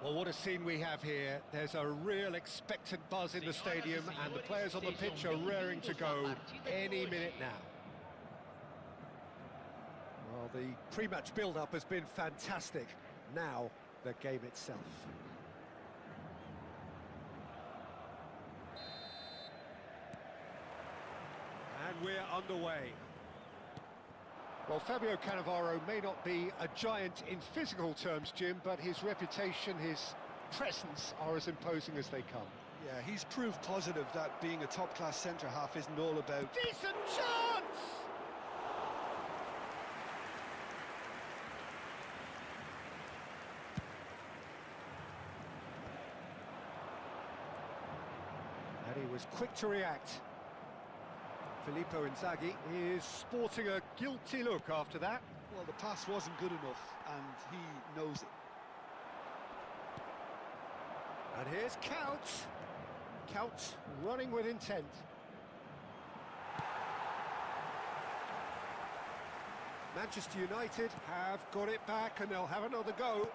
Well, what a scene we have here. There's a real expectant buzz in the stadium and the players on the pitch are raring to go any minute now. Well, the pre-match build-up has been fantastic. Now, the game itself. And we're underway. Well, Fabio Cannavaro may not be a giant in physical terms, Jim, but his reputation, his presence are as imposing as they come. Yeah, he's proved positive that being a top-class centre-half isn't all about... Decent chance! And he was quick to react. Filippo Inzaghi is sporting a guilty look after that. Well, the pass wasn't good enough, and he knows it. And here's Couch. Couch running with intent. Manchester United have got it back, and they'll have another go.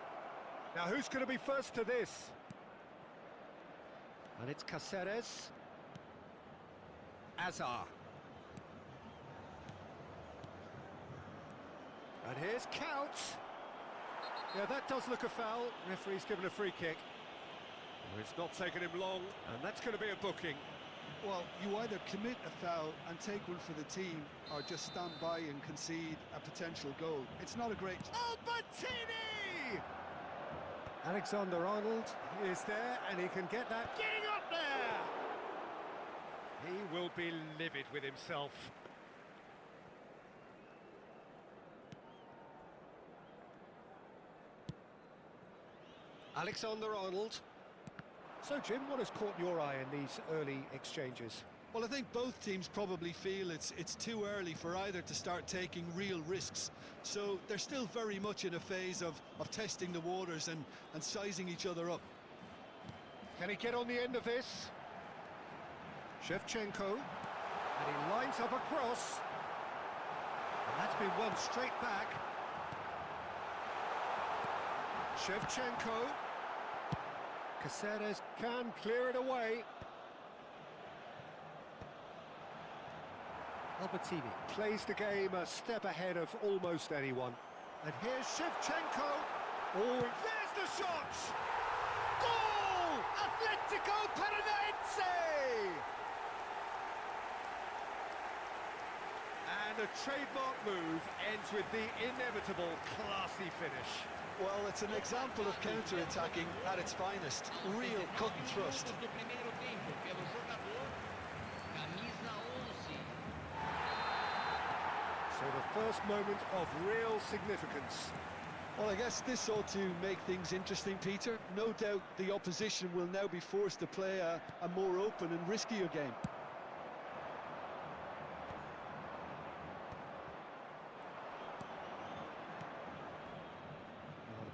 Now, who's going to be first to this? And it's Cáceres. Azar. And here's Couch. Yeah, that does look a foul. Referee's given a free kick. Well, it's not taken him long, and that's going to be a booking. Well, you either commit a foul and take one for the team, or just stand by and concede a potential goal. It's not a great... Albertini! Alexander-Arnold is there, and he can get that. Getting up there! He will be livid with himself. Alexander-Arnold. So, Jim, what has caught your eye in these early exchanges? Well, I think both teams probably feel it's too early for either to start taking real risks. So they're still very much in a phase of testing the waters and sizing each other up. Can he get on the end of this? Shevchenko. And he lines up a cross. And that's been won straight back. Shevchenko. Cáceres can clear it away. Albertini plays the game a step ahead of almost anyone. And here's Shevchenko. Oh, there's the shot! Goal! Atletico Paranaense! And a trademark move ends with the inevitable classy finish. Well, it's an example of counter-attacking at its finest. Real cut and thrust. So the first moment of real significance. Well, I guess this ought to make things interesting, Peter. No doubt the opposition will now be forced to play a more open and riskier game.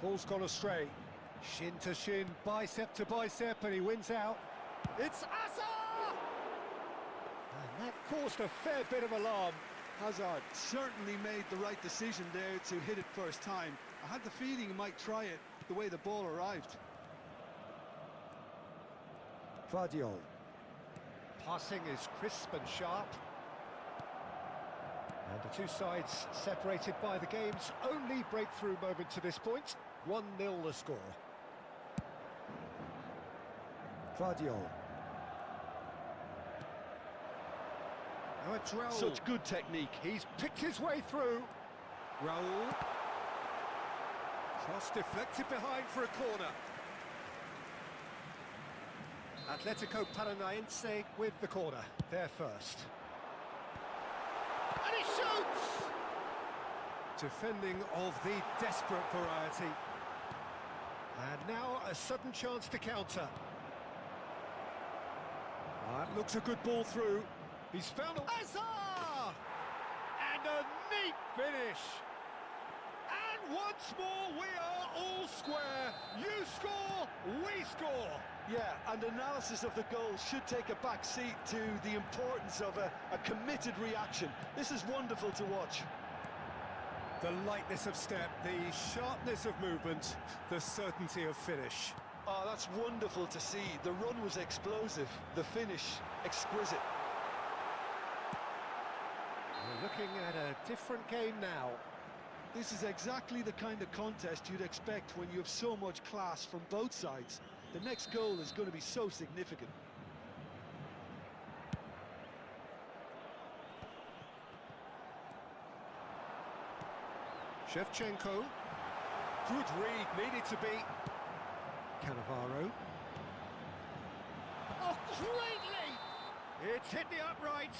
Ball's gone astray. Shin to shin, bicep to bicep, and he wins out. It's Azar! And that caused a fair bit of alarm. Hazard certainly made the right decision there to hit it first time. I had the feeling he might try it the way the ball arrived. Guardiola. Passing is crisp and sharp. And the two sides separated by the game's only breakthrough moment to this point. 1-0 the score. Guardiola. Now it's Raul. Such good technique. He's picked his way through. Raul. Cross deflected behind for a corner. Atletico Paranaense with the corner. They're first. And he shoots! Defending of the desperate variety. And now a sudden chance to counter. That looks a good ball through. He's found a... Azar! And a neat finish. And once more we are all square. You score, we score. Yeah, and analysis of the goal should take a back seat to the importance of a committed reaction. This is wonderful to watch. The lightness of step, the sharpness of movement, the certainty of finish. Oh, that's wonderful to see. The run was explosive, the finish exquisite. We're looking at a different game now. This is exactly the kind of contest you'd expect when you have so much class from both sides. The next goal is going to be so significant. Shevchenko. Good read, needed to be. Cannavaro. Oh, great leap! It's hit the upright.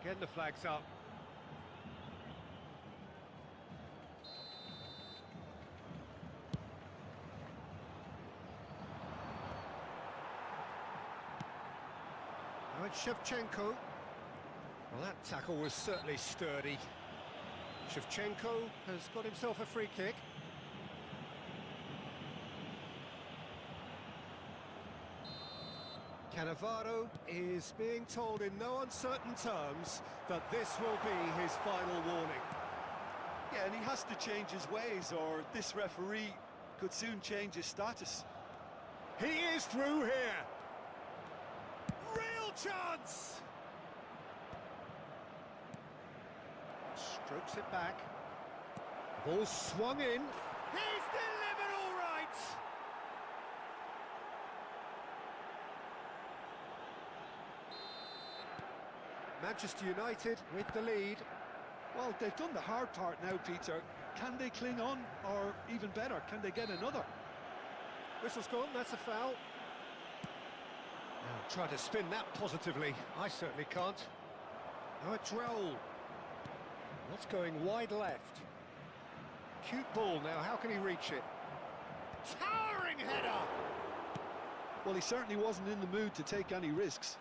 Getting the flags up. Now it's Shevchenko. Well, that tackle was certainly sturdy. Shevchenko has got himself a free kick. Cannavaro is being told in no uncertain terms that this will be his final warning. Yeah, and he has to change his ways, or this referee could soon change his status. He is through here. Real chance! Strokes it back. Ball swung in. He's delivered all right! Manchester United with the lead. Well, they've done the hard part now, Peter. Can they cling on, or even better, can they get another? Whistle's gone, that's a foul. Now try to spin that positively. I certainly can't. Now it's Raul. That's going wide left. Cute ball now, how can he reach it? Towering header! Well, he certainly wasn't in the mood to take any risks.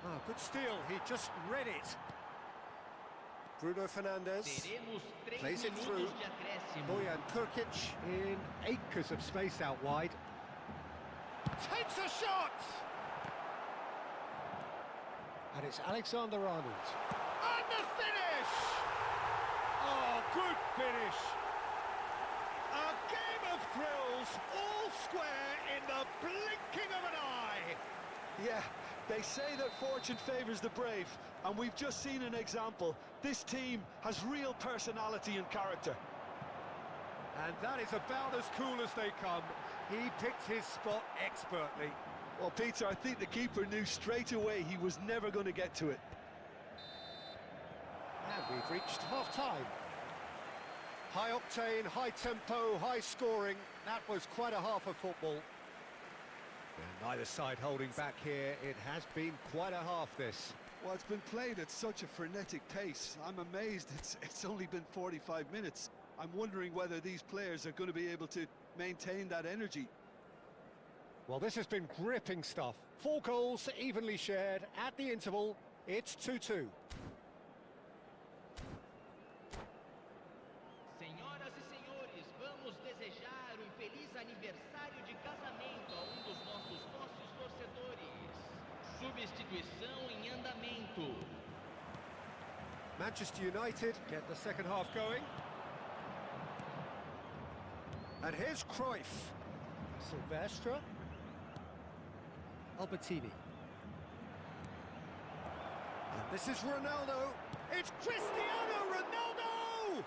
Ah, good steal, he just read it. Bruno Fernandes plays it through. Bojan Kurkic in acres of space out wide. Takes a shot! And it's Alexander-Arnold. And the finish! Oh, good finish! A game of thrills, all square in the blinking of an eye! Yeah, they say that fortune favours the brave, and we've just seen an example. This team has real personality and character. And that is about as cool as they come. He picked his spot expertly. Well, Peter, I think the keeper knew straight away he was never going to get to it. And we've reached half-time. High octane, high tempo, high scoring. That was quite a half of football. And neither side holding back here. It has been quite a half, this. Well, it's been played at such a frenetic pace. I'm amazed it's only been 45 minutes. I'm wondering whether these players are going to be able to maintain that energy. Well, this has been gripping stuff. 4 goals evenly shared at the interval. It's 2-2. Senhoras e senhores, vamos desejar feliz aniversário de casamento a dos nossos sócios torcedores. Substituição em andamento. Manchester United get the second half going. And here's Cruyff. Silvestre. Albertini. And this is Ronaldo. It's Cristiano Ronaldo!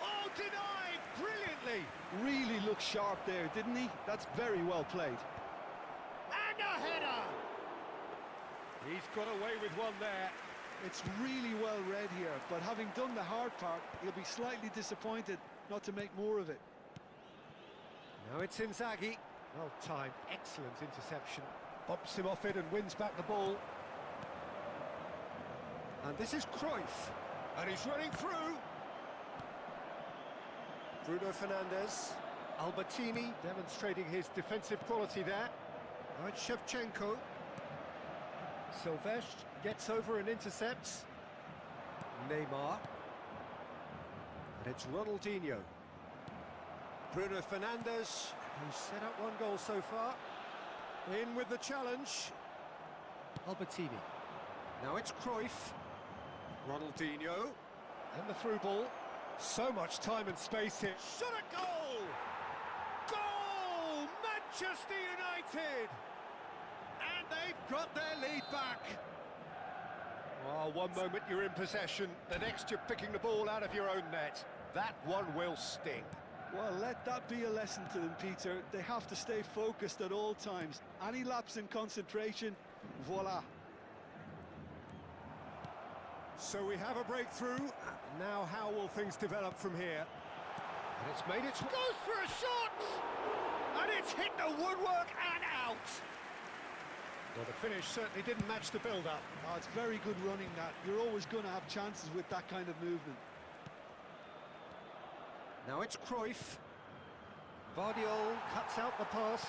Oh, denied brilliantly! Really looked sharp there, didn't he? That's very well played. And a header! He's got away with one there. It's really well read here, but having done the hard part, he'll be slightly disappointed not to make more of it. Now it's Inzaghi. Well timed, excellent interception. Bumps him off it and wins back the ball. And this is Cruyff. And he's running through. Bruno Fernandes. Albertini demonstrating his defensive quality there. Now it's Shevchenko. Silvestre gets over and intercepts. Neymar. And it's Ronaldinho. Bruno Fernandes, who's set up 1 goal so far. In with the challenge. Albertini. Now it's Cruyff. Ronaldinho. And the through ball. So much time and space here. Shot a goal! Goal! Manchester United! And they've got their lead back. Oh, one moment you're in possession, the next you're picking the ball out of your own net. That one will sting. Well, let that be a lesson to them, Peter. They have to stay focused at all times. Any lapse in concentration, voila. So we have a breakthrough. Now how will things develop from here? And it's made its... Goes for a shot! And it's hit the woodwork and out! Well, the finish certainly didn't match the build-up. Oh, it's very good running, that. You're always going to have chances with that kind of movement. Now it's Cruyff. Vardiol cuts out the pass.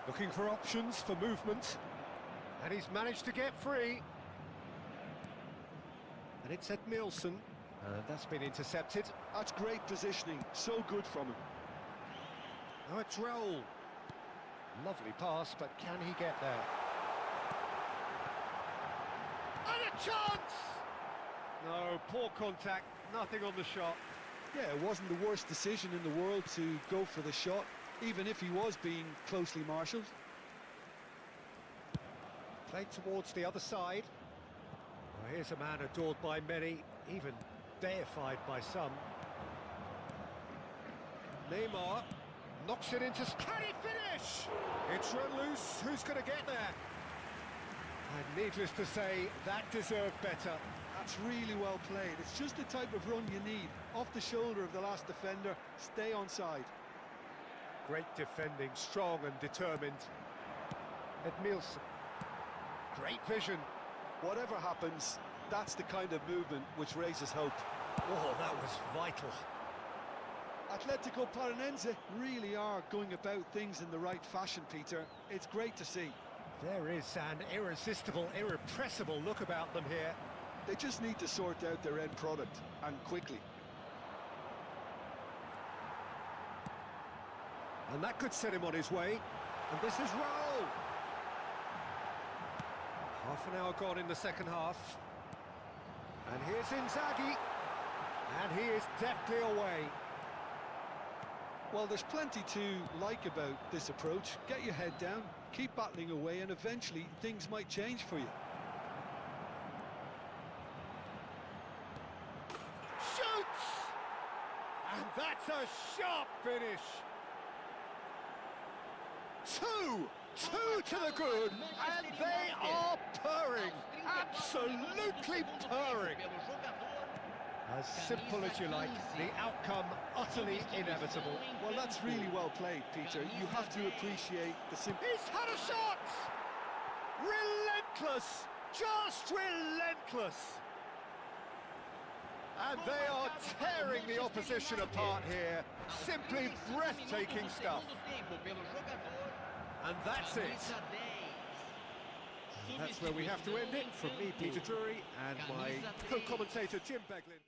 Looking for options for movement. And he's managed to get free. And it's Edmilson. And that's been intercepted. That's great positioning. So good from him. Now it's Raul. Lovely pass, but can he get there? And a chance! No, poor contact, nothing on the shot. Yeah, it wasn't the worst decision in the world to go for the shot, even if he was being closely marshalled. Played towards the other side. Well, here's a man adored by many, even deified by some. Neymar knocks it into... Can he finish? It's run loose. Who's going to get there? And needless to say, that deserved better. That's really well played. It's just the type of run you need. Off the shoulder of the last defender, stay onside. Great defending, strong and determined. Edmilson. Great vision. Whatever happens, that's the kind of movement which raises hope. Oh, that was vital. Atletico Paranense really are going about things in the right fashion, Peter. It's great to see. There is an irresistible, irrepressible look about them here. They just need to sort out their end product, and quickly. And that could set him on his way. And this is Raul. Half an hour gone in the second half. And here's Inzaghi. And he is deftly away. Well, there's plenty to like about this approach. Get your head down, keep battling away, and eventually things might change for you. Shoots! And that's a sharp finish. Two to the good, and they are purring, absolutely purring. As simple as you like, the outcome utterly inevitable. Well, that's really well played, Peter. You have to appreciate the simple... He's had a shot! Relentless! Just relentless! And they are tearing the opposition apart here. Simply breathtaking stuff. And that's it. And that's where we have to end it. From me, Peter Drury, and my co-commentator, Jim Beglin.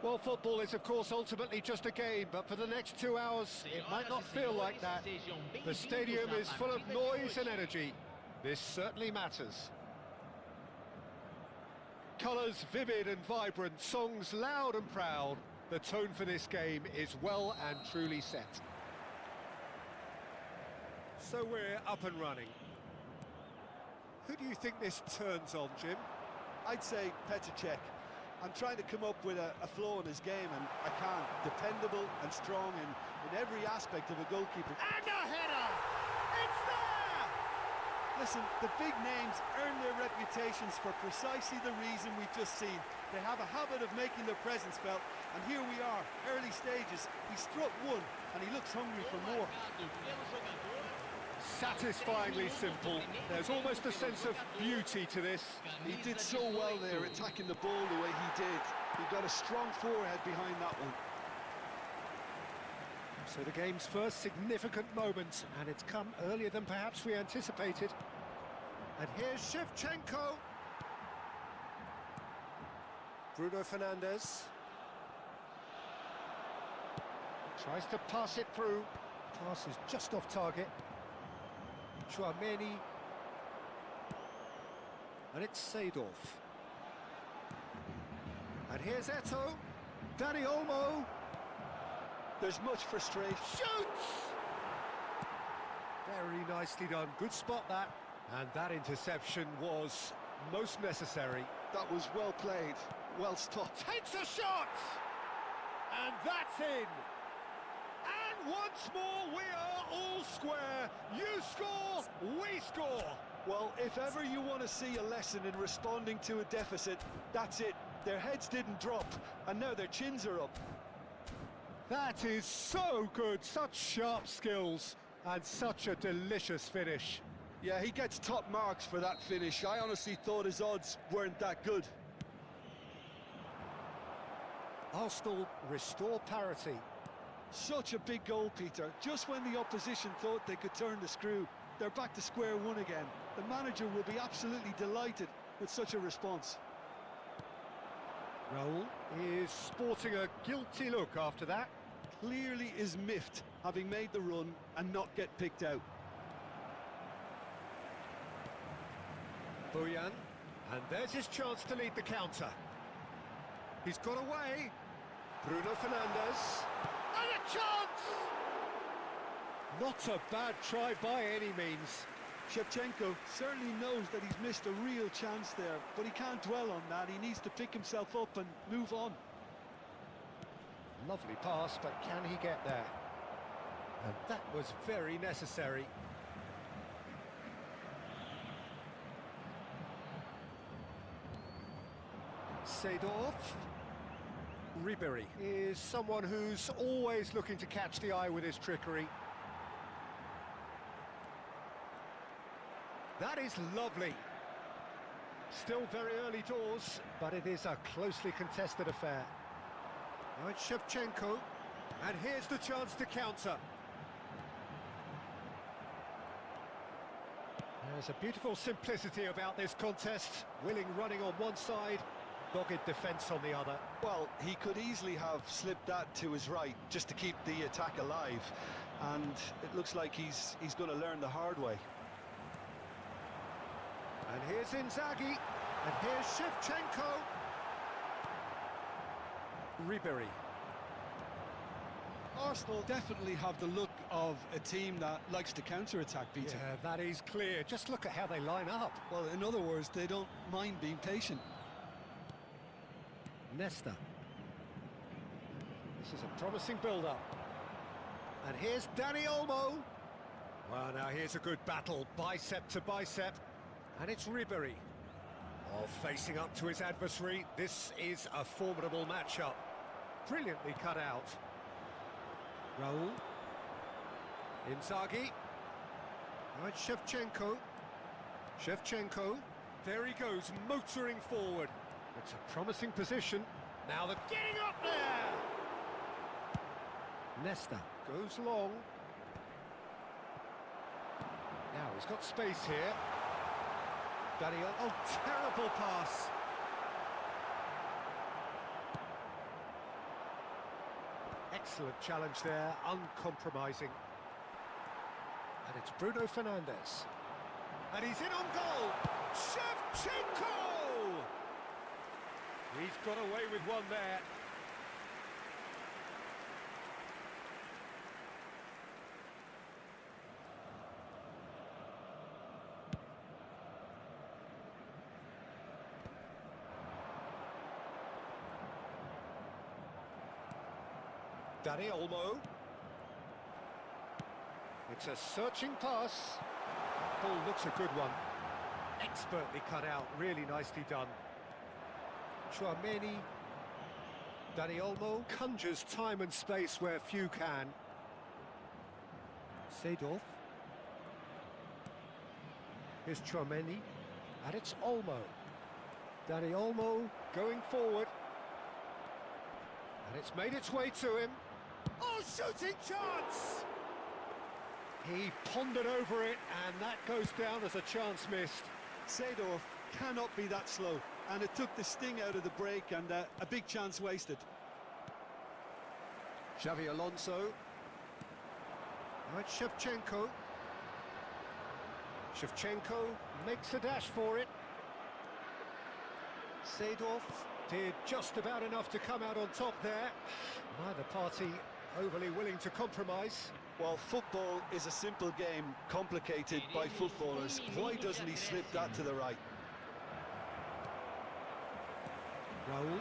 Well, football is, of course, ultimately just a game, but for the next 2 hours, it might not feel like that. The stadium is full of noise and energy. This certainly matters. Colours vivid and vibrant, songs loud and proud. The tone for this game is well and truly set. So we're up and running. Who do you think this turns on, Jim? I'd say Petr Cech. I'm trying to come up with a flaw in his game, and I can't. Dependable and strong in every aspect of a goalkeeper. And a header! It's there! Listen, the big names earn their reputations for precisely the reason we've just seen. They have a habit of making their presence felt, and here we are, early stages. He struck one, and he looks hungry for more. Satisfyingly simple. There's almost a sense of beauty to this. He did so well there, attacking the ball the way he did. He got a strong forehead behind that one. So the game's first significant moment, and it's come earlier than perhaps we anticipated. And here's Shevchenko. Bruno Fernandes. Tries to pass it through. Pass is just off target. Chouameni, and it's Seedorf. And here's Eto'o, Dani Olmo. There's much frustration. Shoots! Very nicely done, good spot that. And that interception was most necessary. That was well played, well stopped. Takes a shot! And that's in! And once more we are all square. You score, we score. Well, if ever you want to see a lesson in responding to a deficit, that's it. Their heads didn't drop, and now their chins are up. That is so good, such sharp skills, and such a delicious finish. Yeah, he gets top marks for that finish. I honestly thought his odds weren't that good. Arsenal restore parity. Such a big goal, Peter. Just when the opposition thought they could turn the screw, they're back to square one again. The manager will be absolutely delighted with such a response. Raul is sporting a guilty look after that. Clearly is miffed, having made the run and not get picked out. Boyan, and there's his chance to lead the counter. He's got away. Bruno Fernandes. And a chance! Not a bad try by any means. Shevchenko certainly knows that he's missed a real chance there, but he can't dwell on that. He needs to pick himself up and move on. Lovely pass, but can he get there? And that was very necessary. Seedorf. Ribery is someone who's always looking to catch the eye with his trickery. That is lovely. Still very early doors, but it is a closely contested affair. Now it's Shevchenko, and here's the chance to counter. There's a beautiful simplicity about this contest. Willing running on one side, dogged defence on the other. Well, he could easily have slipped that to his right just to keep the attack alive, and it looks like he's going to learn the hard way. And here's Inzaghi, and here's Shevchenko. Ribery. Arsenal definitely have the look of a team that likes to counter-attack, Peter. Yeah, that is clear. Just look at how they line up. Well, in other words, they don't mind being patient. Nesta. This is a promising build-up. And here's Dani Olmo. Well, now here's a good battle, bicep to bicep. And it's Ribery. Oh, facing up to his adversary. This is a formidable matchup. Brilliantly cut out. Raul. Inzaghi. Now it's Shevchenko. Shevchenko. There he goes, motoring forward. It's a promising position. Now they're getting up there! Nesta goes long. Now he's got space here. Daniel, oh, terrible pass. Excellent challenge there, uncompromising. And it's Bruno Fernandes. And he's in on goal. Shevchenko! He's got away with one there. Dani Olmo. It's a searching pass. Ball looks a good one. Expertly cut out, really nicely done. Chouameni. Dani Olmo conjures time and space where few can. Seedorf. Here's Chouameni. And it's Olmo. Dani Olmo going forward. And it's made its way to him. Oh, shooting chance! He pondered over it, and that goes down as a chance missed. Seedorf cannot be that slow, and it took the sting out of the break, and a big chance wasted. Xavi Alonso. Now it's Shevchenko. Shevchenko makes a dash for it. Seedorf did just about enough to come out on top there. Neither party overly willing to compromise. Well, football is a simple game, complicated by footballers. Why doesn't he slip that to the right? Raul.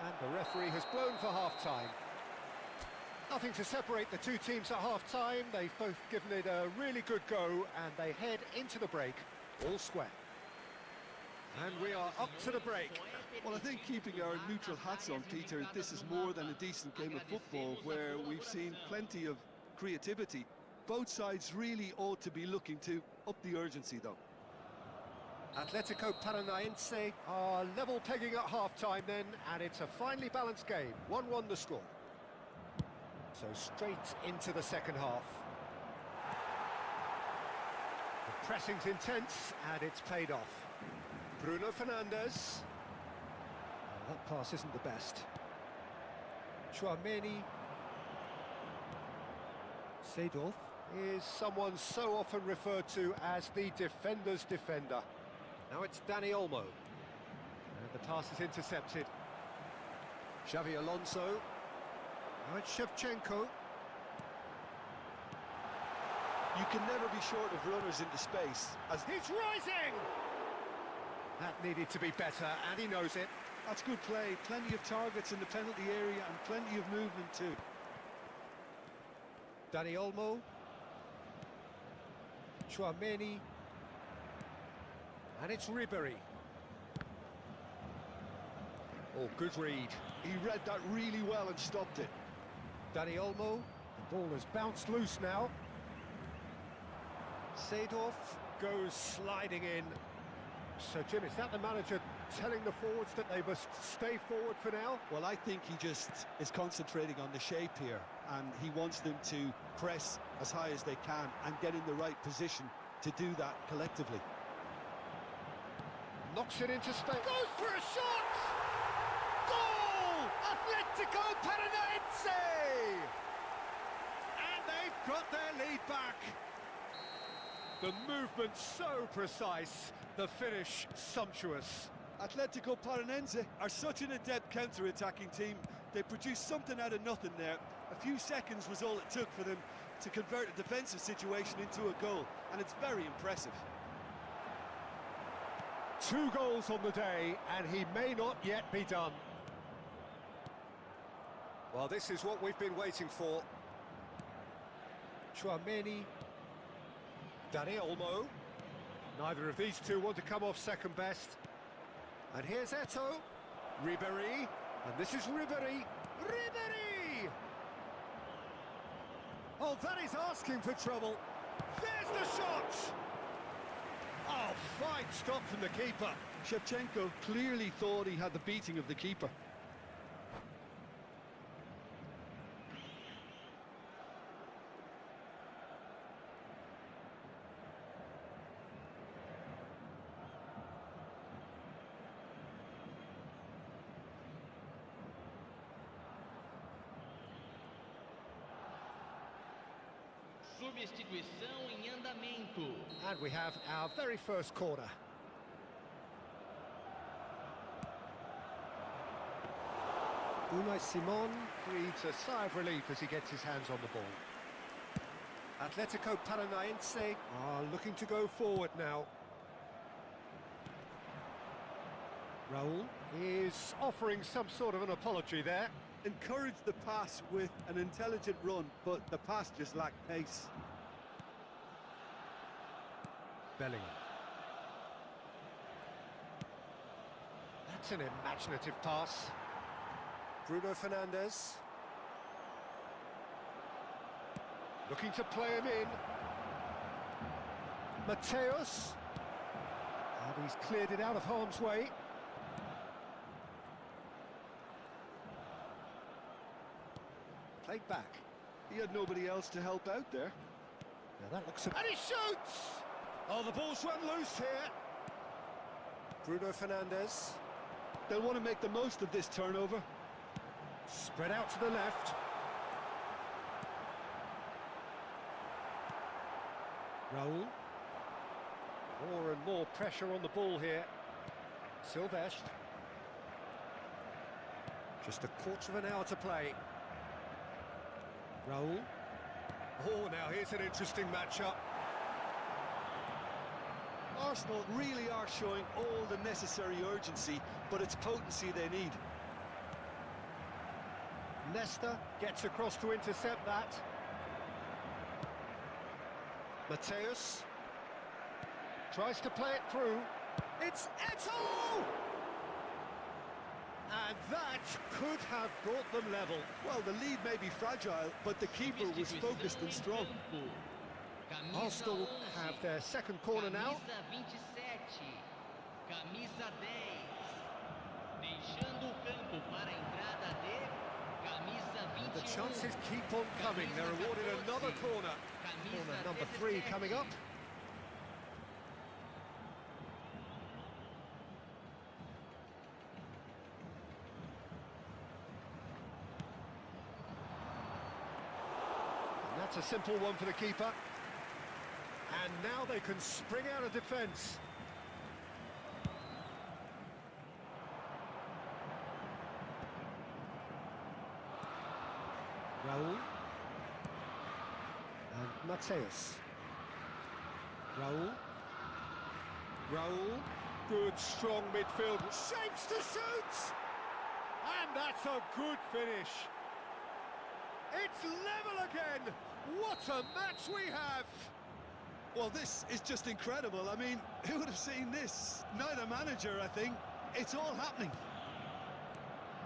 And the referee has blown for half-time. Nothing to separate the two teams at half-time. They've both given it a really good go, and they head into the break all square. And we are up to the break. Well, I think keeping our neutral hats on, Peter, this is more than a decent game of football where we've seen plenty of creativity. Both sides really ought to be looking to up the urgency, though. Atletico Paranaense are level pegging at half-time then, and it's a finely balanced game. 1-1 the score. So straight into the second half. The pressing's intense, and it's paid off. Bruno Fernandes. Oh, that pass isn't the best. Chouameni. Seedorf is someone so often referred to as the defender's defender. Now it's Dani Olmo. And the pass is intercepted. Xavi Alonso. Now it's Shevchenko. You can never be short of runners into space. As He's rising! That needed to be better, and he knows it. That's good play. Plenty of targets in the penalty area and plenty of movement too. Dani Olmo. Chouameni. And it's Ribéry. Oh, good read. He read that really well and stopped it. Dani Olmo. The ball has bounced loose now. Seedorf goes sliding in. So, Jim, is that the manager telling the forwards that they must stay forward for now? Well, I think he just is concentrating on the shape here, and he wants them to press as high as they can and get in the right position to do that collectively. Knocks it into space. Goes for a shot! Goal! Atletico Paranaense! And they've got their lead back. The movement so precise, the finish sumptuous. Atletico Paranaense are such an adept counter-attacking team. They produced something out of nothing there. A few seconds was all it took for them to convert a defensive situation into a goal, and it's very impressive. 2 goals on the day, and he may not yet be done. Well, this is what we've been waiting for. Chouameni. Dani Olmo. Neither of these two want to come off second best. And here's Eto'o. Ribéry. And this is Ribéry. Ribéry! Oh, that is asking for trouble. There's the shot! Oh, fine stop from the keeper. Shevchenko clearly thought he had the beating of the keeper. Substituição em andamento. And we have our very first corner. Unai Simon breathes a sigh of relief as he gets his hands on the ball. Atletico Paranaense are looking to go forward now. Raul is offering some sort of an apology there. Encouraged the pass with an intelligent run, but the pass just lacked pace. Bellingham. That's an imaginative pass. Bruno Fernandes. Looking to play him in. Mateus. And he's cleared it out of harm's way. Played back. He had nobody else to help out there. Now that looks... And he shoots! Oh, the ball's run loose here. Bruno Fernandes. They'll want to make the most of this turnover. Spread out to the left. Raul. More and more pressure on the ball here. Silvestre. Just a quarter of an hour to play. Raul. Oh, now here's an interesting matchup. Arsenal really are showing all the necessary urgency, but it's potency they need. Nesta gets across to intercept that. Mateus tries to play it through. It's Eto'o! And that could have brought them level. Well, the lead may be fragile, but the keeper was focused and strong. Arsenal have their second corner now. Camisa 10. Deixando o campo para a entrada de camisa 21. The chances keep on coming. They're awarded another corner. Corner number 3 coming up. That's a simple one for the keeper. And now they can spring out of defence. Raul. And Mateus. Raul. Raul. Good, strong midfield. Shapes to shoot! And that's a good finish. It's level again. What a match we have. Well, this is just incredible. I mean, who would have seen this? Neither manager, I think. It's all happening.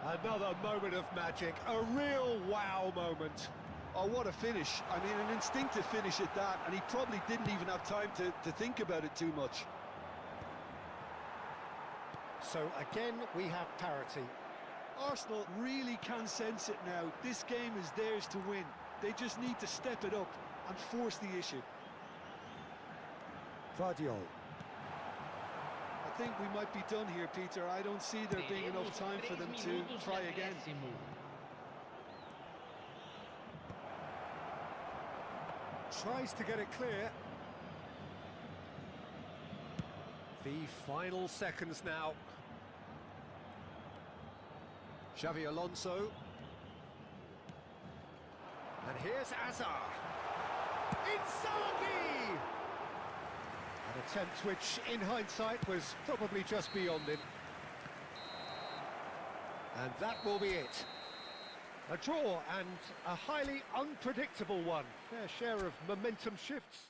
Another moment of magic, a real wow moment. Oh, what a finish. I mean, an instinctive finish at that, and he probably didn't even have time to think about it too much. So again, we have parity. Arsenal really can sense it now. This game is theirs to win. They just need to step it up and force the issue. Vardiol. I think we might be done here, Peter. I don't see there being enough time for them to try again. Tries to get it clear. The final seconds now. Xavi Alonso. And here's Azar. Inzaghi! An attempt which, in hindsight, was probably just beyond him. And that will be it. A draw and a highly unpredictable one. Fair share of momentum shifts.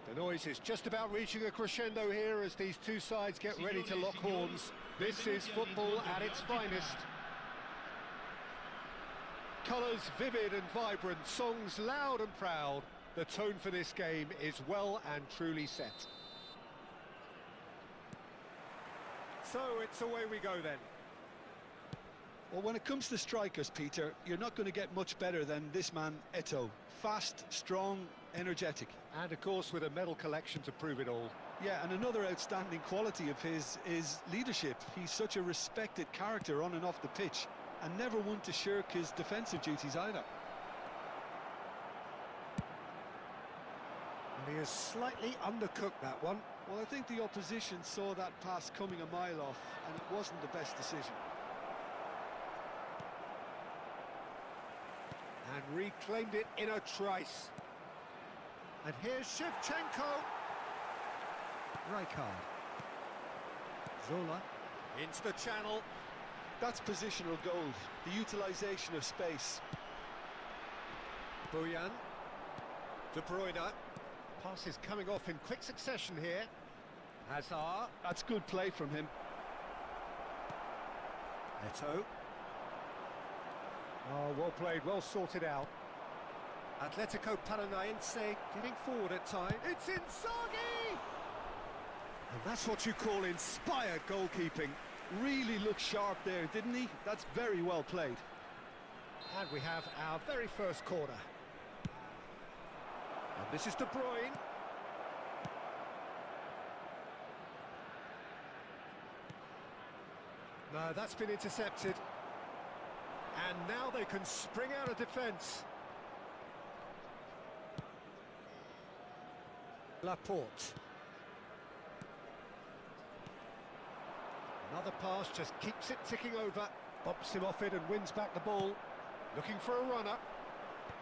The noise is just about reaching a crescendo here as these two sides get ready to lock horns. This is football at its finest. Colours vivid and vibrant, songs loud and proud. The tone for this game is well and truly set. So it's away we go then. Well, when it comes to strikers, Peter, you're not going to get much better than this man, Eto'o. Fast, strong, energetic. And of course with a medal collection to prove it all. Yeah, and another outstanding quality of his is leadership. He's such a respected character on and off the pitch, and never one to shirk his defensive duties either. And he has slightly undercooked that one. Well, I think the opposition saw that pass coming a mile off, and it wasn't the best decision. And reclaimed it in a trice. And here's Shevchenko. Rijkaard. Zola. Into the channel. That's positional gold, the utilisation of space. Bojan. De Bruyne. Pass is coming off in quick succession here. Hazard. That's good play from him. Eto'o. Oh, well played, well sorted out. Atletico Paranaense getting forward at time. It's Inzaghi! And that's what you call inspired goalkeeping. Really looked sharp there, didn't he? That's very well played. And we have our very first corner. And this is De Bruyne. No, that's been intercepted. And now they can spring out of defence. Laporte. Another pass, just keeps it ticking over. Bumps him off it and wins back the ball. Looking for a runner.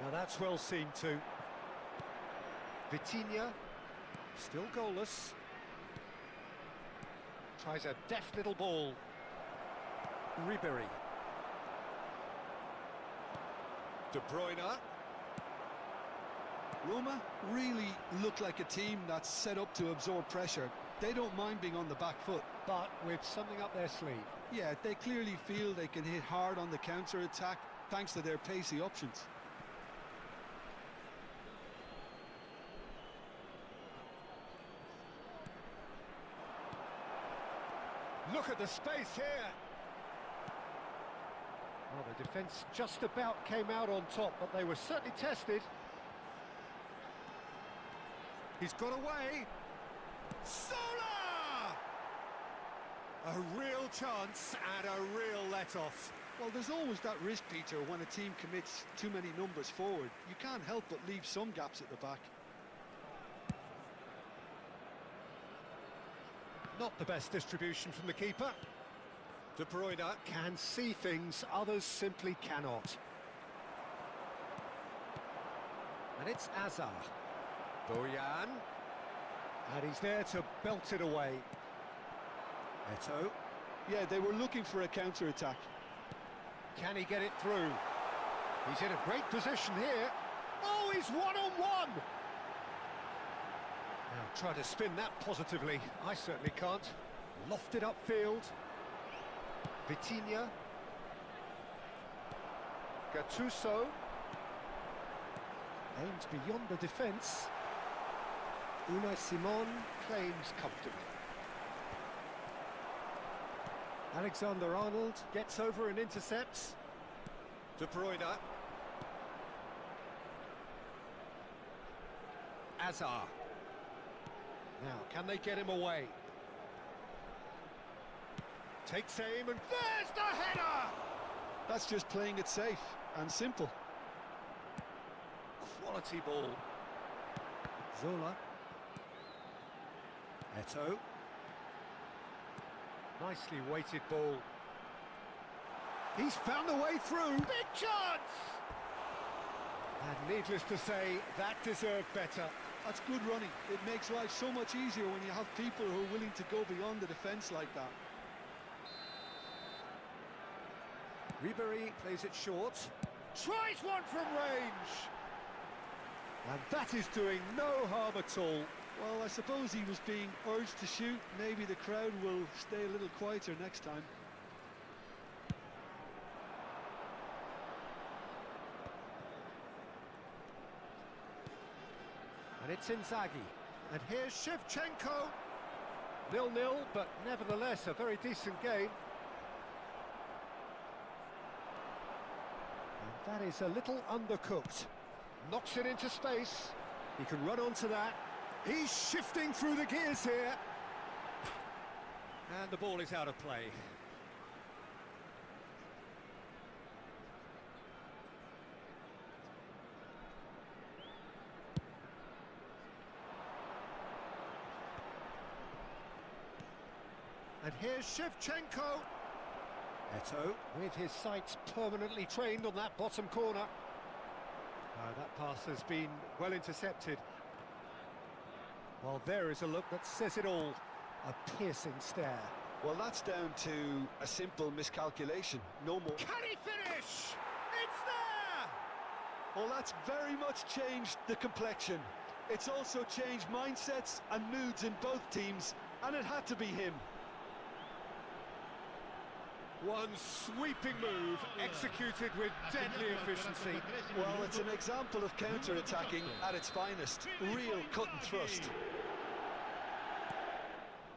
Now that's well seen too. Vitinha. Still goalless. Tries a deft little ball. Ribery. De Bruyne. Roma really look like a team that's set up to absorb pressure. They don't mind being on the back foot. But with something up their sleeve. Yeah, they clearly feel they can hit hard on the counter-attack thanks to their pacey options. Look at the space here. Well, the defence just about came out on top, but they were certainly tested. He's got away. Zola! A real chance and a real let-off. Well, there's always that risk, Peter, when a team commits too many numbers forward. You can't help but leave some gaps at the back. Not the best distribution from the keeper. De Bruyne can see things others simply cannot. And it's Hazard. Bojan. And he's there to belt it away. Eto'o. Yeah, they were looking for a counter-attack. Can he get it through? He's in a great position here. Oh, he's one-on-one! Now try to spin that positively. I certainly can't. Lofted upfield. Vitinha. Gattuso. Aims beyond the defence. Unai Simon claims comfortably. Alexander-Arnold gets over and intercepts. De Bruyne. Hazard. Now, can they get him away? Takes aim and there's the header! That's just playing it safe and simple. Quality ball. Zola. Eto'o. Nicely weighted ball. He's found a way through. Big chance! And needless to say, that deserved better. That's good running. It makes life so much easier when you have people who are willing to go beyond the defence like that. Ribery plays it short. Tries one from range. And that is doing no harm at all. Well, I suppose he was being urged to shoot. Maybe the crowd will stay a little quieter next time. And it's Inzaghi. And here's Shevchenko. 0-0, but nevertheless a very decent game. And that is a little undercooked. Knocks it into space. He can run onto that. He's shifting through the gears here. And the ball is out of play. And here's Shevchenko. Eto with his sights permanently trained on that bottom corner. That pass has been well intercepted. Well, there is a look that says it all. A piercing stare. Well, that's down to a simple miscalculation. No more. Can he finish? It's there! Well, that's very much changed the complexion. It's also changed mindsets and moods in both teams, and it had to be him. One sweeping move, executed with deadly efficiency. Well, it's an example of counter-attacking at its finest. Real cut and thrust.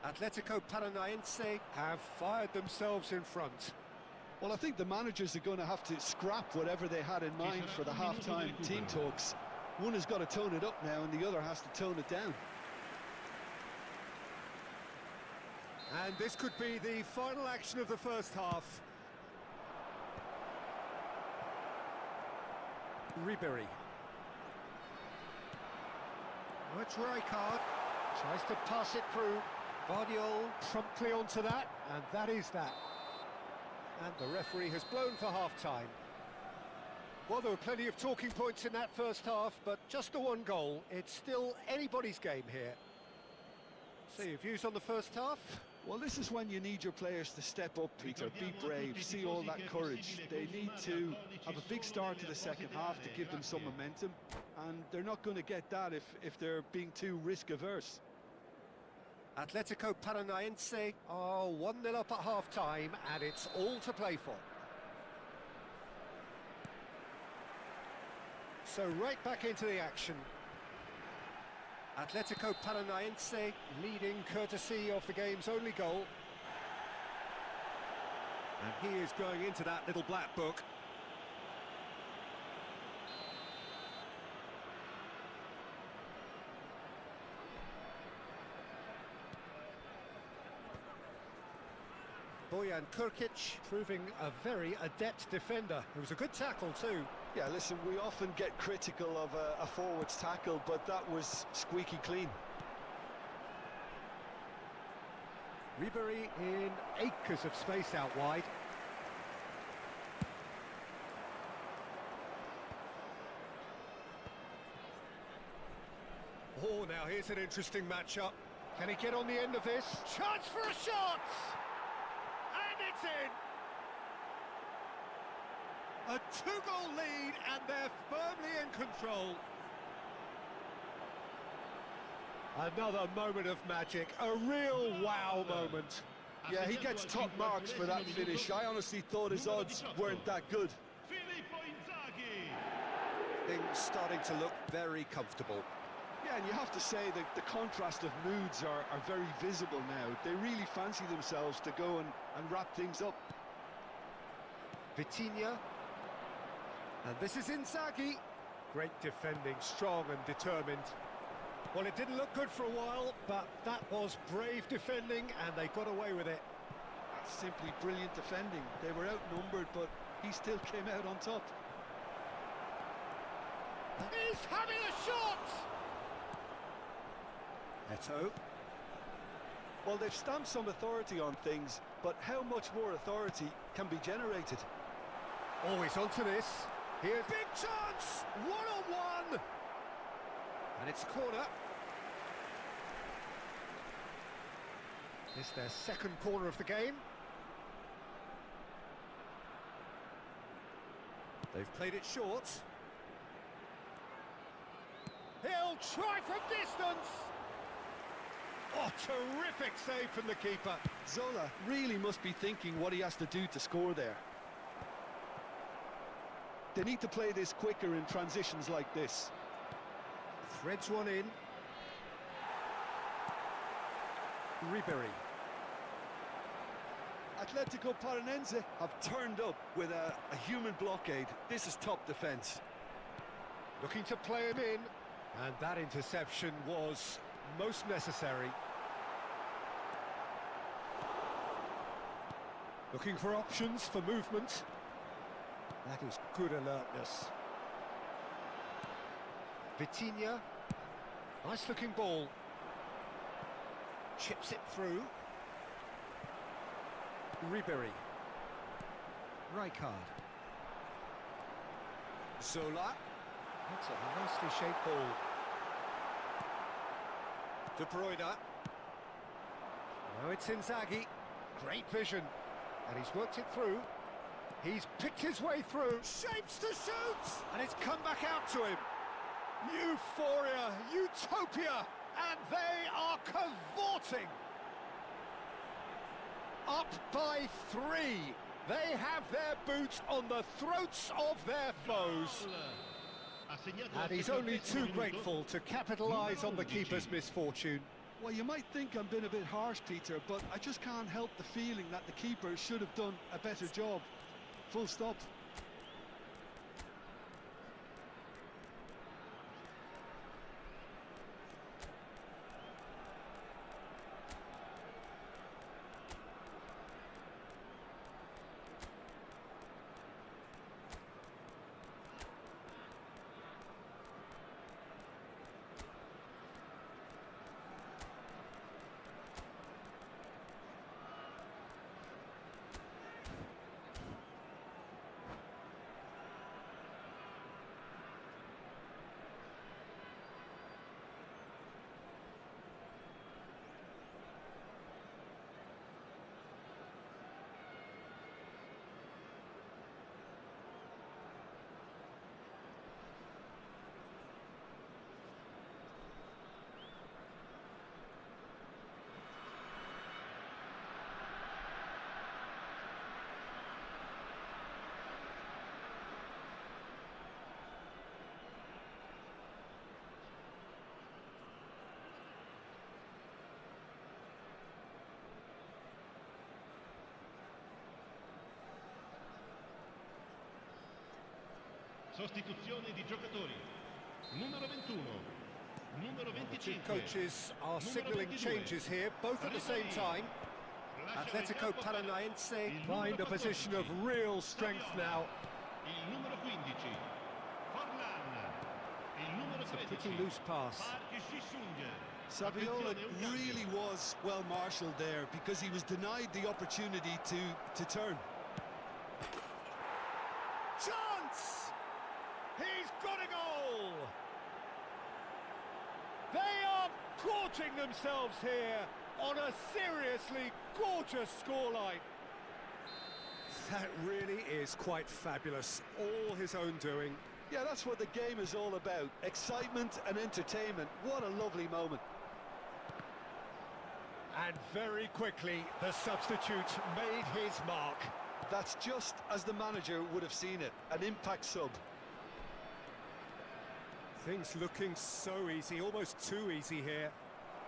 Atletico Paranaense have fired themselves in front. Well, I think the managers are going to have to scrap whatever they had in mind for the half-time team talks. One has got to tone it up now, and the other has to tone it down. And this could be the final action of the first half. Ribery. Oh, it's Rijkaard. Tries to pass it through. Guardiola promptly onto that, and that is that. And the referee has blown for half-time. Well, there were plenty of talking points in that first half, but just the one goal. It's still anybody's game here. So your views on the first half? Well, this is when you need your players to step up, Peter, be brave, see all that courage. They need to have a big start to the second half to give them some momentum, and they're not going to get that if they're being too risk-averse. Atletico Paranaense are 1-0 up at half-time, and it's all to play for. So right back into the action. Atletico Paranaense leading courtesy of the game's only goal. And he is going into that little black book. Bojan Kurkic proving a very adept defender. It was a good tackle too. Yeah, listen, we often get critical of a forward's tackle, but that was squeaky clean. Ribery in acres of space out wide. Oh, now here's an interesting matchup. Can he get on the end of this? Chance for a shot! And it's in! A two-goal lead, and they're firmly in control. Another moment of magic, a real wow moment. Yeah, he gets top marks for that finish. I honestly thought his odds weren't that good. Things starting to look very comfortable. Yeah, and you have to say that the contrast of moods are very visible now. They really fancy themselves to go and wrap things up. Vitinha. And this is Inzaghi. Great defending, strong and determined. Well, it didn't look good for a while, but that was brave defending, and they got away with it. That's simply brilliant defending. They were outnumbered, but he still came out on top. He's having a shot! Eto. Well, they've stamped some authority on things, but how much more authority can be generated? Always onto this. Here's big chance! One-on-one! And it's a corner. It's their second corner of the game. They've played it short. they'll try from distance. Oh, terrific save from the keeper. Zola really must be thinking what he has to do to score there. They need to play this quicker in transitions like this. Threads one in. Ribery. Atletico Paranense have turned up with a human blockade. This is top defence. Looking to play him in. And that interception was most necessary. Looking for options for movement. That is good alertness. Vitinha. Nice looking ball. Chips it through. Ribery. Rijkaard. Zola. That's a nicely shaped ball. De Bruyne. Now it's Inzaghi. Great vision. And he's worked it through. He's picked his way through. Shapes to shoot! And it's come back out to him. Euphoria, utopia, and they are cavorting. Up by 3. They have their boots on the throats of their foes. And he's only too grateful to capitalise on the keeper's misfortune. Well, you might think I'm being a bit harsh, Peter, but I just can't help the feeling that the keeper should have done a better job. Full stop. Sostituzione di giocatori. Numero 21. Numero 25. Two coaches are signalling changes here, both at the same time. Atletico Paranaense find a position of real strength now. Il numero 15. Forlan. Il numero 13. It's a pretty loose pass. Saviola really was well marshalled there because he was denied the opportunity to turn. Chance! He's got a goal! They are gorging themselves here on a seriously gorgeous scoreline. That really is quite fabulous, all his own doing. Yeah, that's what the game is all about. Excitement and entertainment. What a lovely moment. And very quickly, the substitute made his mark. That's just as the manager would have seen it. An impact sub. Things looking so easy, almost too easy here.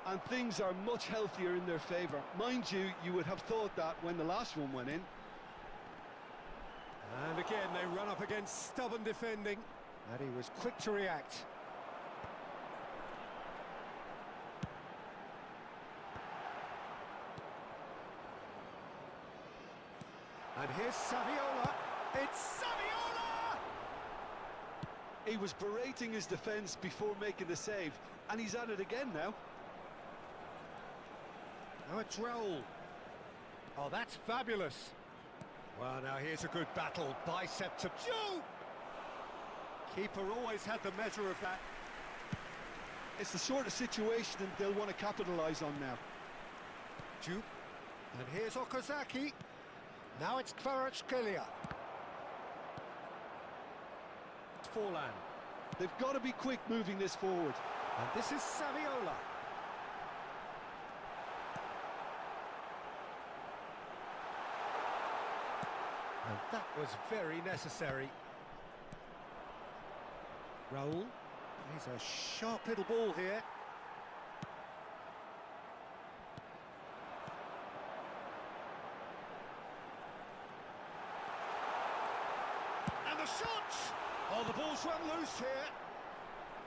And things are much healthier in their favour. Mind you, you would have thought that when the last one went in. And again, they run up against stubborn defending. And he was quick to react. And here's Saviola. It's Saviola! He was berating his defence before making the save, and he's at it again now. Now it's Raul. Oh, that's fabulous. Well, now here's a good battle. Bicep to... Shoot! Keeper always had the measure of that. It's the sort of situation they'll want to capitalise on now. Jupe. And here's Okazaki. Now it's Kvaratskhelia. Forlan. They've got to be quick moving this forward. And this is Saviola. And that was very necessary. Raul. He's a sharp little ball here. And the shot! Oh, the ball's run loose here.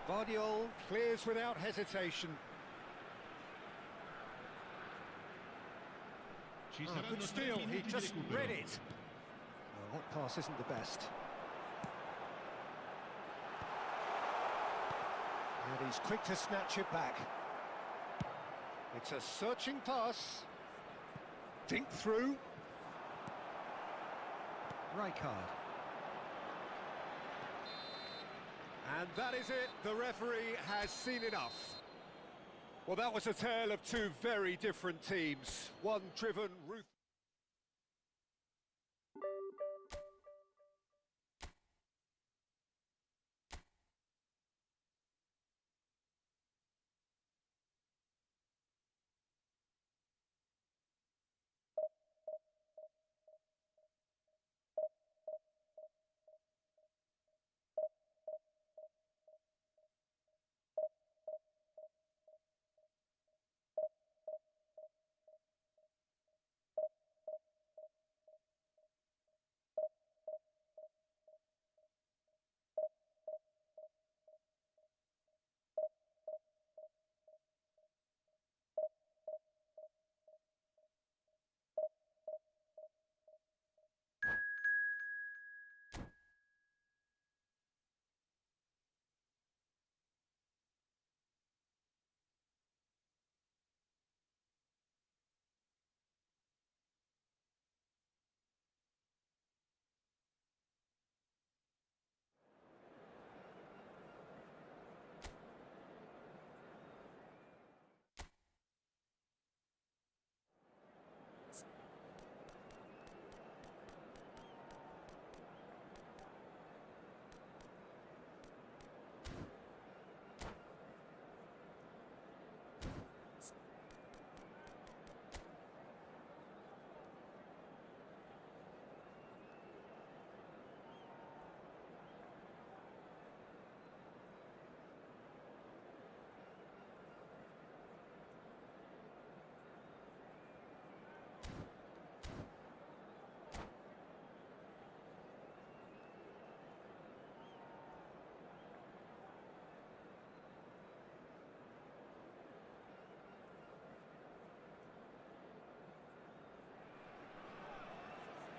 Vardiol clears without hesitation. Ci Oh, saranno good 3 steal, he minuti di just recupero. read it. Well, that pass isn't the best. And he's quick to snatch it back. It's a searching pass. Think through. Rijkaard. And that is it. The referee has seen enough. Well, that was a tale of two very different teams. One driven, ruthless.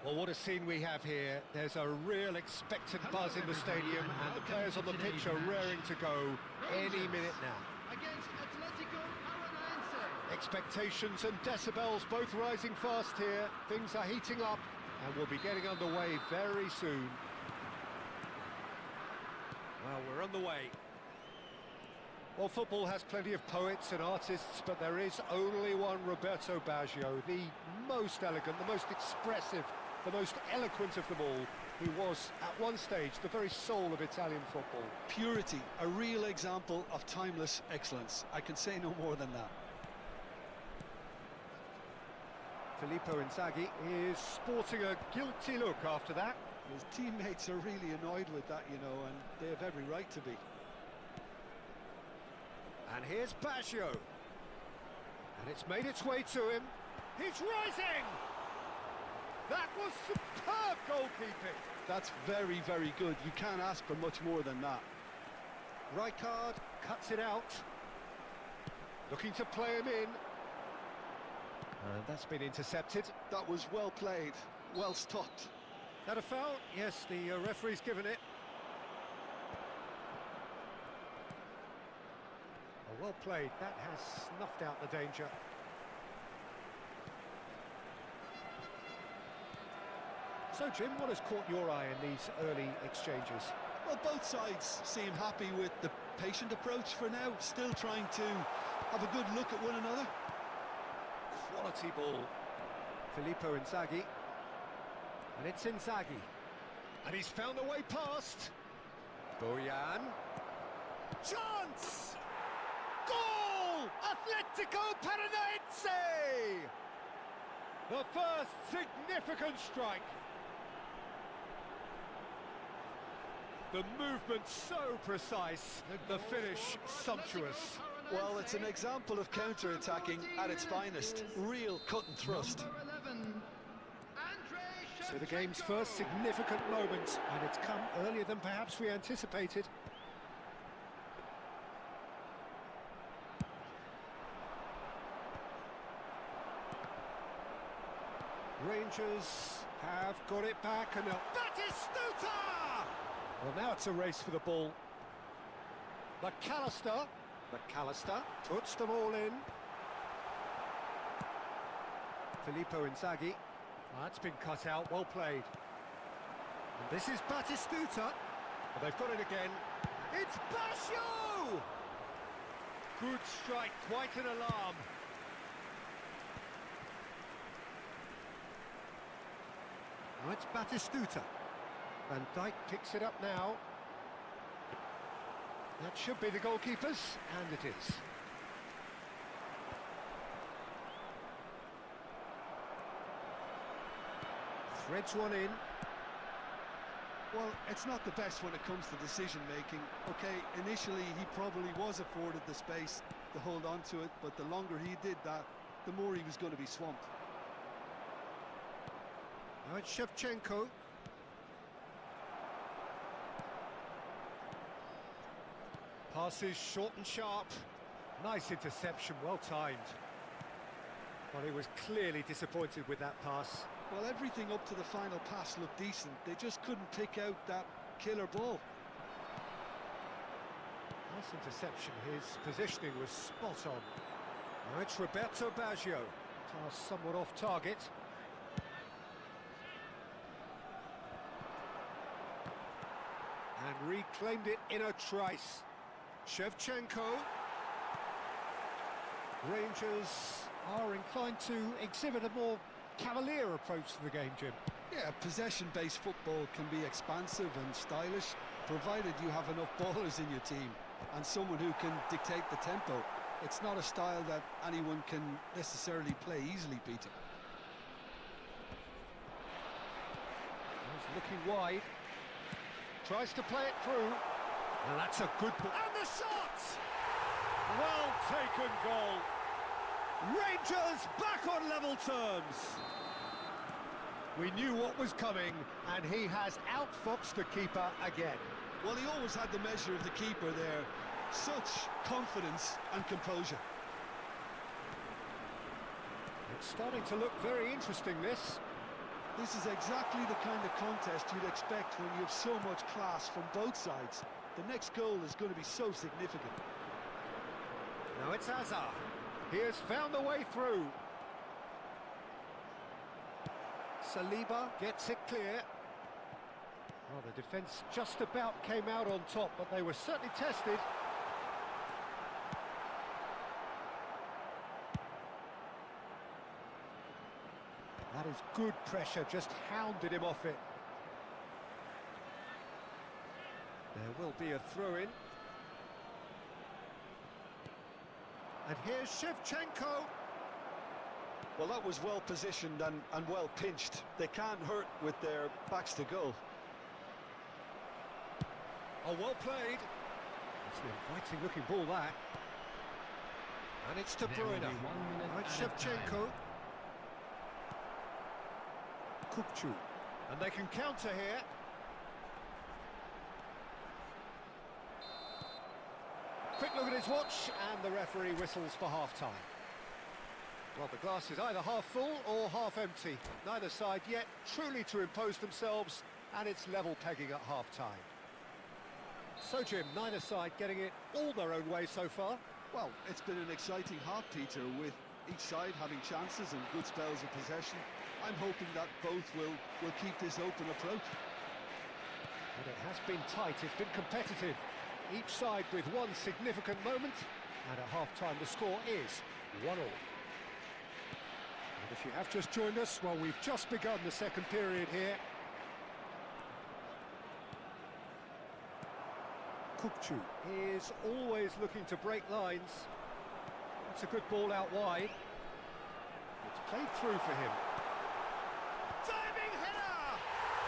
Well, what a scene we have here. There's a real expectant buzz in the stadium, and the players on the pitch are raring to go any minute now. Against Atletico Paranaense. Expectations and decibels both rising fast here. Things are heating up, and we'll be getting underway very soon. Well, we're on the way. Well, football has plenty of poets and artists, but there is only one Roberto Baggio, the most elegant, the most expressive, the most eloquent of them all, who was, at one stage, the very soul of Italian football. Purity, a real example of timeless excellence. I can say no more than that. Filippo Inzaghi is sporting a guilty look after that. His teammates are really annoyed with that, you know, and they have every right to be. And here's Baggio. And it's made its way to him. He's rising! That was superb goalkeeping. That's very, very good. You can't ask for much more than that. Rijkaard cuts it out. Looking to play him in. And that's been intercepted. That was well played, well stopped. That a foul? Yes, the referee's given it. Oh, well played. That has snuffed out the danger. So, Jim, what has caught your eye in these early exchanges? Well, both sides seem happy with the patient approach for now, still trying to have a good look at one another. Quality ball. Filippo Inzaghi. And it's Inzaghi. And he's found a way past. Bojan. Chance! Goal! Atletico Paranaense! The first significant strike. The movement so precise, the finish sumptuous. Well, it's an example of counter-attacking at its finest. Real cut and thrust. So the game's first significant moment, and it's come earlier than perhaps we anticipated. Rangers have got it back, and they'll... Batistuta! Well, now it's a race for the ball. McAllister puts them all in. Filippo Inzaghi. That's been cut out, well played. And this is Batistuta. Well, they've got it again. It's Basho! Good strike, quite an alarm. Now it's Batistuta. Van Dijk picks it up now. That should be the goalkeeper's, and it is. Threads one in. Well, it's not the best when it comes to decision-making. Okay, initially he probably was afforded the space to hold on to it, but the longer he did that, the more he was going to be swamped. Now it's Shevchenko. Passes short and sharp. Nice interception, well timed. Well, he was clearly disappointed with that pass. Well, everything up to the final pass looked decent. They just couldn't pick out that killer ball. Nice interception. His positioning was spot on. Now it's Roberto Baggio. Pass somewhat off target. And reclaimed it in a trice. Shevchenko. Rangers are inclined to exhibit a more cavalier approach to the game, Jim. Yeah, possession-based football can be expansive and stylish, provided you have enough ballers in your team and someone who can dictate the tempo. It's not a style that anyone can necessarily play easily, Peter. He's looking wide. Tries to play it through. And that's a good ball. And the shot! Well taken goal. Rangers back on level terms. We knew what was coming, and he has outfoxed the keeper again. Well, he always had the measure of the keeper there. Such confidence and composure. It's starting to look very interesting, this. This is exactly the kind of contest you'd expect when you have so much class from both sides. The next goal is going to be so significant. Now it's Hazard. He has found a way through. Saliba gets it clear. Well, the defence just about came out on top, but they were certainly tested. That is good pressure, just hounded him off it. There will be a throw-in. And here's Shevchenko. Well, that was well positioned and well pinched. They can't hurt with their backs to goal. Oh, well played. It's an inviting looking ball, that. And it's De Bruyne. Now it's Shevchenko. Kupchu. And they can counter here. Quick look at his watch, and the referee whistles for half-time. Well, the glass is either half full or half empty. Neither side yet truly to impose themselves, and it's level pegging at half-time. So, Jim, neither side getting it all their own way so far. Well, it's been an exciting half, Peter, with each side having chances and good spells of possession. I'm hoping that both will keep this open approach. But it has been tight, it's been competitive. Each side with one significant moment, and at half-time the score is 1-1. And if you have just joined us, well, we've just begun the second period here. Kupchu is always looking to break lines. That's a good ball out wide. It's played through for him. Diving header!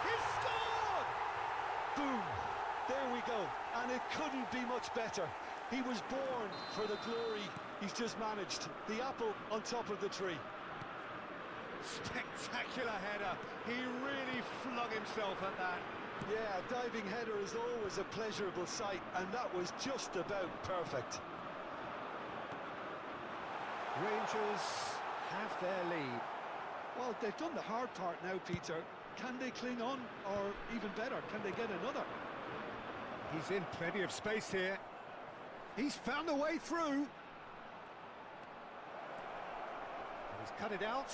He's scored! Boom! There we go. And it couldn't be much better. He was born for the glory he's just managed. The apple on top of the tree. Spectacular header. He really flung himself at that. Yeah, a diving header is always a pleasurable sight, and that was just about perfect. Rangers have their lead. Well, they've done the hard part now, Peter. Can they cling on, or even better, can they get another? He's in plenty of space here. He's found a way through. And he's cut it out.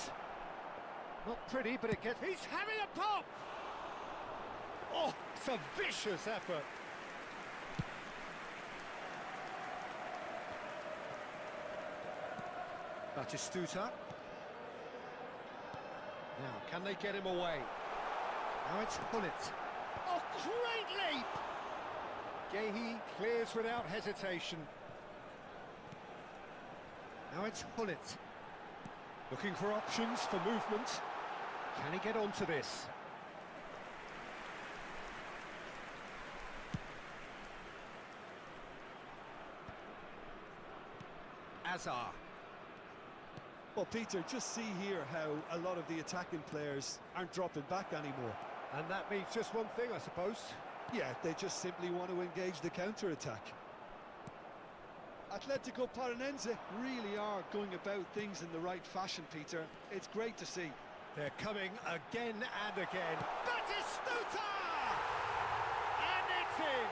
Not pretty, but it gets... He's having a pop! Oh, it's a vicious effort. Batistuta. Now, can they get him away? Now it's Hullet. Oh, great leap! Gehi clears without hesitation. Now it's Hullet. Looking for options for movement. Can he get onto this? Azar. Well, Peter, just see here how a lot of the attacking players aren't dropping back anymore. And that means just one thing, I suppose. Yeah, they just simply want to engage the counter-attack. Atletico Paranense really are going about things in the right fashion, Peter. It's great to see. They're coming again and again. Batistuta! And it's in!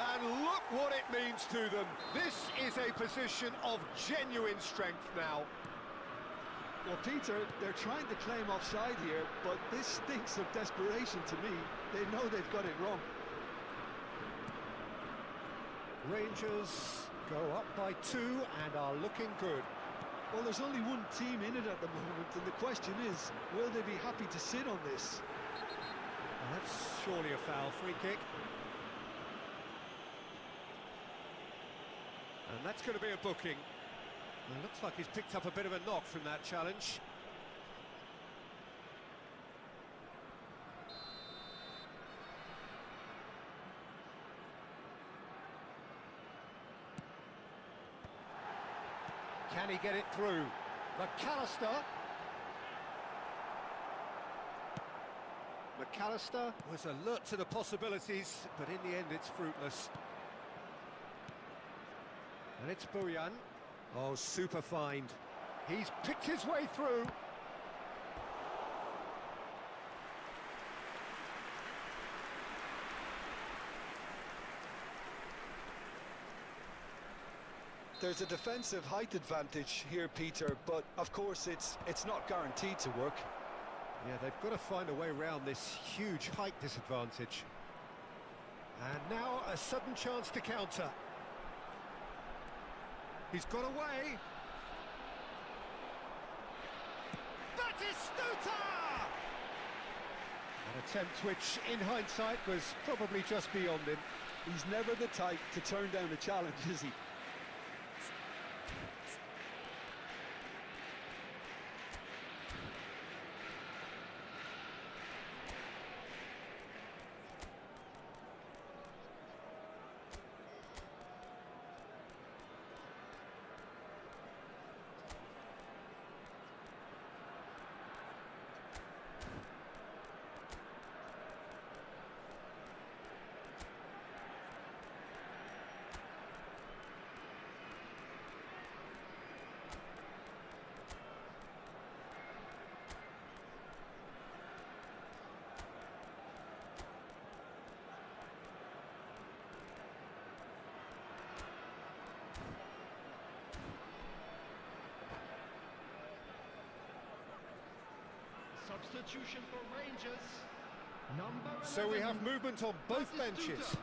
And look what it means to them. This is a position of genuine strength now. Well, Peter, they're trying to claim offside here, but this stinks of desperation to me. They know they've got it wrong. Rangers go up by 2 and are looking good. Well, there's only one team in it at the moment, and the question is, will they be happy to sit on this? Well, that's surely a foul. Free kick. And that's going to be a booking. It looks like he's picked up a bit of a knock from that challenge. Can he get it through? McAllister. McAllister was alert to the possibilities, but in the end it's fruitless. And it's Bojan. Oh, super find. He's picked his way through. There's a defensive height advantage here, Peter, but of course it's not guaranteed to work. Yeah, they've got to find a way around this huge height disadvantage. And now a sudden chance to counter. He's got away. Batistuta! An attempt which, in hindsight, was probably just beyond him. He's never the type to turn down a challenge, is he? Substitution for Rangers. Number So we 11, have movement on both benches. Batistuta.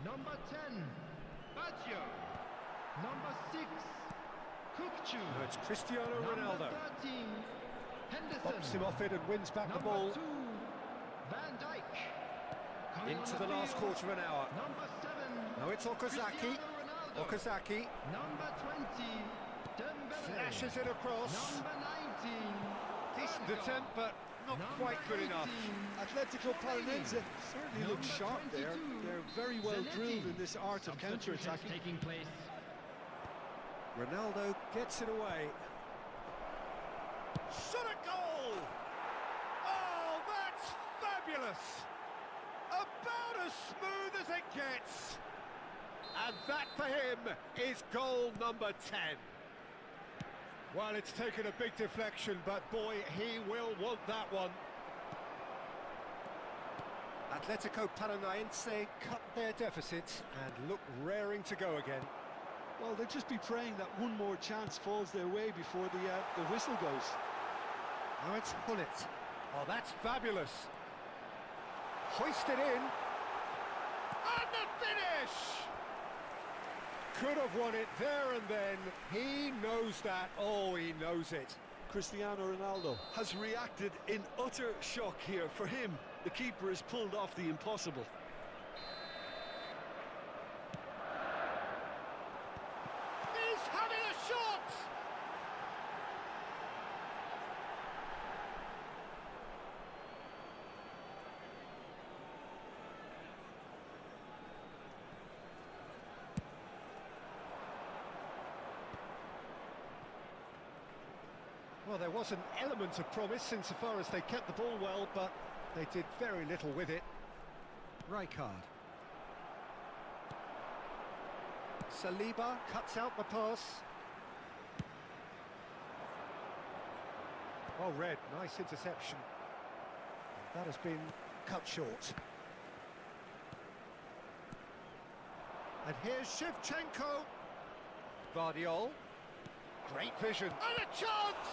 Number 10, Baggio. Number 6, Kukcu. Now it's Cristiano Ronaldo. Number 13, Henderson. Pops him off it and wins back the Number ball 2, Van Dijk. Coming into on the last field, quarter of an hour. Number 7, Now it's Okazaki. Cristiano Ronaldo. Okazaki Number 20, Dembele. flashes it across. Number 19, Decent Bergkamp. attempt, but not Number quite good enough. 18, Atletico Paranense certainly look Number sharp there. 22, They're very well Zanetti. drilled in this art of Substitutions counter-attacking. taking place. Ronaldo gets it away. Shot a goal! Oh, that's fabulous! About as smooth as it gets. And that for him is goal number 10. Well, it's taken a big deflection, but boy, he will want that one. Atletico Paranaense cut their deficit and look raring to go again. Well, they'll just be praying that one more chance falls their way before the whistle goes. Now it's Hullet. Oh, that's fabulous. Hoisted in. And the finish! Could have won it there and then. He knows that. Oh, he knows it. Cristiano Ronaldo has reacted in utter shock here. For him, the keeper has pulled off the impossible. He's having a shot! Well, there was an element of promise insofar as they kept the ball well, but they did very little with it. Rijkaard. Saliba cuts out the pass. Well read, nice interception. That has been cut short. And here's Shevchenko. Vardiol. Great vision. And a chance!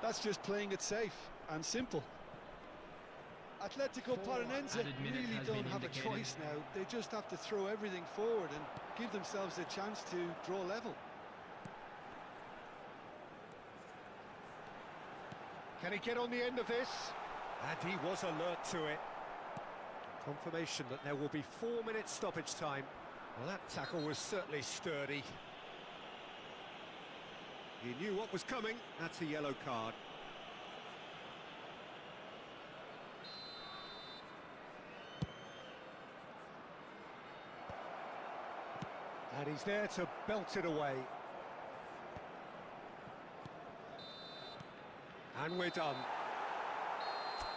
That's just playing it safe and simple. Atletico Paranense added minutes really has don't been have a indicated. choice now. They just have to throw everything forward and give themselves a chance to draw level. Can he get on the end of this? And he was alert to it. Confirmation that there will be 4 minutes stoppage time. Well, that tackle was certainly sturdy. He knew what was coming. That's a yellow card. And he's there to belt it away. And we're done.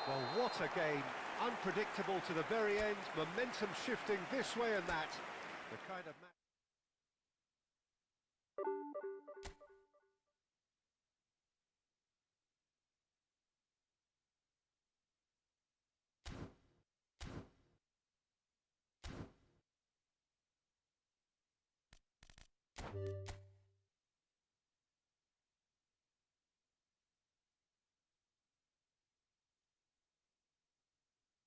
Well, what a game. Unpredictable to the very end. Momentum shifting this way and that. The kind of match...